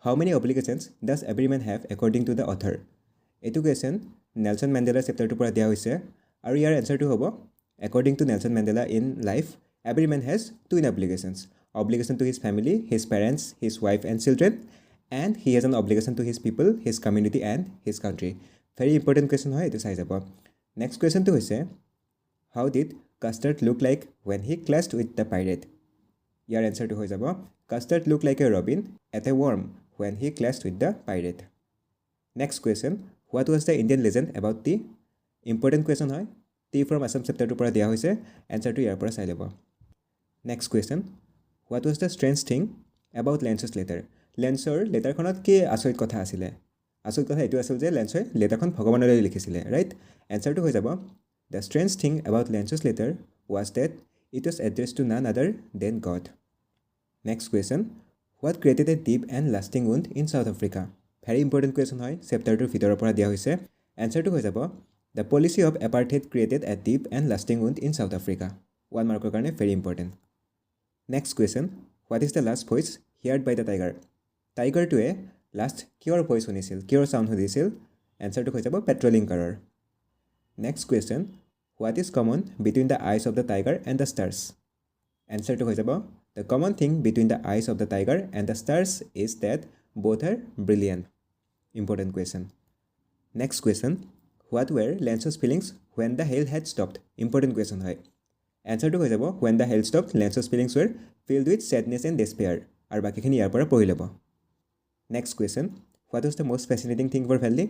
How many obligations does every man have according to the author? এইটো question Nelson মেণ্ডেলাৰ চেপ্টাৰটোৰ পৰা দিয়া হৈছে আৰু ইয়াৰ এনচাৰটো হ'ব according to Nelson Mandela in life every man has twin obligations. Obligation to his family, his parents, his wife and children, and he has an obligation to his people, his community and his country. Very important question হয় এইটো চাই যাব. Next question to হৈছে how did Custard look like when he clashed with the pirate? ইয়াৰ এনচাৰটো হৈ যাব Custard looked like a robin at a worm when he clashed with the pirate. Next question, what was the Indian legend about the important question হয় tea from Assam chapterটোৰ পৰা দিয়া হৈছে এনচাৰটো ইয়াৰ পৰা চাই ল'ব. Next question, what was the strange thing about Lance's letter? লেন্সৰ লেটাৰখনত কি আচৰিত কথা আছিলে? আচৰিত কথা এইটো আছিল যে লেন্সই লেটাৰখন ভগৱানলৈ লিখিছিলে, ৰাইট? এনচাৰটো হৈ যাব the strange thing about Lance's letter was that it was addressed to none other than God. Next question, what created a deep and lasting wound in South Africa? Very important question হয় চেপ্টাৰটোৰ ভিতৰৰ পৰা দিয়া হৈছে এনচাৰটো হৈ যাব the policy of apartheid created a deep and lasting wound in South Africa. 1 marker কাৰণে very important. Next question, what is the last voice heard by the tiger? টাইগাৰটোৱে last কিয়ৰ ভইচ শুনিছিল, কিয়ৰ চাউণ্ড শুনিছিল? এনচাৰটো হৈ যাব পেট্ৰলিং কাৰৰ. Next question, what is common between the eyes of the tiger and the stars? এনচাৰটো হৈ যাব the common thing between the eyes of the tiger and the stars is that both are brilliant. Important question. Next question, what were Lance's feelings when the hail had stopped? Important question হয়. এনচাৰটো হৈ যাব when the hail stopped, Lance's feelings were filled with sadness and despair. আৰু বাকীখিনি ইয়াৰ পৰা পঢ়ি ল'ব. Next question, what was the most fascinating thing for Valley?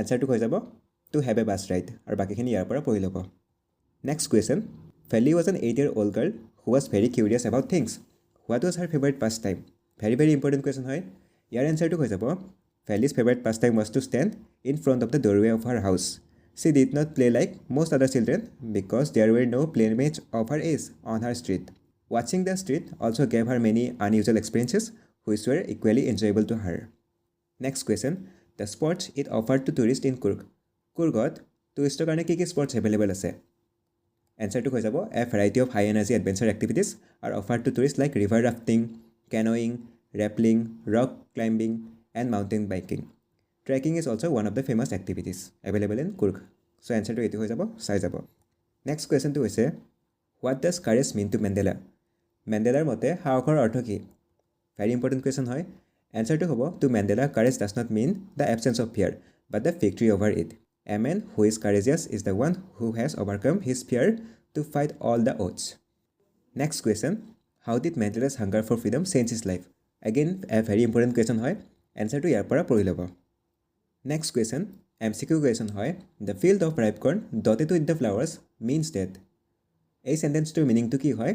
এনচাৰটো হৈ যাব to have a bus ride. আৰু বাকীখিনি ইয়াৰ পৰা পঢ়ি ল'ব. Next question, Valley was an 8-year-old girl who was very curious about things. What was her favorite pastime? Very important question হয়. ইয়াৰ এনচাৰটো হৈ যাব Valley's favorite pastime was to stand in front of the doorway of her house. She did not play like most other children because there were no playmates of her age on her street. Watching the street also gave her many unusual experiences which were equally enjoyable to her. Next question, the sports it offered to tourists in Kurg. Kurgot touristৰ কাৰণে কি sports available আছে? এনচাৰটো হৈ যাব a variety of high energy adventure activities are offered to tourists like river rafting, canoeing, rappelling, rock climbing and mountain biking. Trekking is also one of the famous activities available in Kurg. So answer to এইটো হৈ যাব চাই যাব. Next question to হৈছে what does courage mean to Mandela? Mandelaৰ মতে সাহসৰ অৰ্থ কি? Very important question হয়. Answer to হ'ব to Mandela courage does not mean the absence of fear but the victory over it. A man who is courageous is the one who has overcome his fear to fight all the odds. Next question, how did Mandela's hunger for freedom change his life? Again a very important question হয়. Answer to ইয়াৰ পৰা পঢ়ি ল'ব. Next question, MCQ question হয়. The field of ripe corn dotted with the flowers means that. এই সেন্টেন্সটোৰ মিনিংটো কি হয়?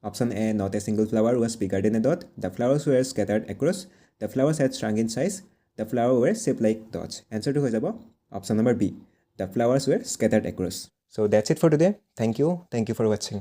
Option A, not a single flower was bigger than a dot. The flowers were scattered across. The flowers had shrunk in size. The flowers were shaped like dots. Answer to হৈ যাব option number B. The flowers were scattered across. So that's it for today. Thank you for watching.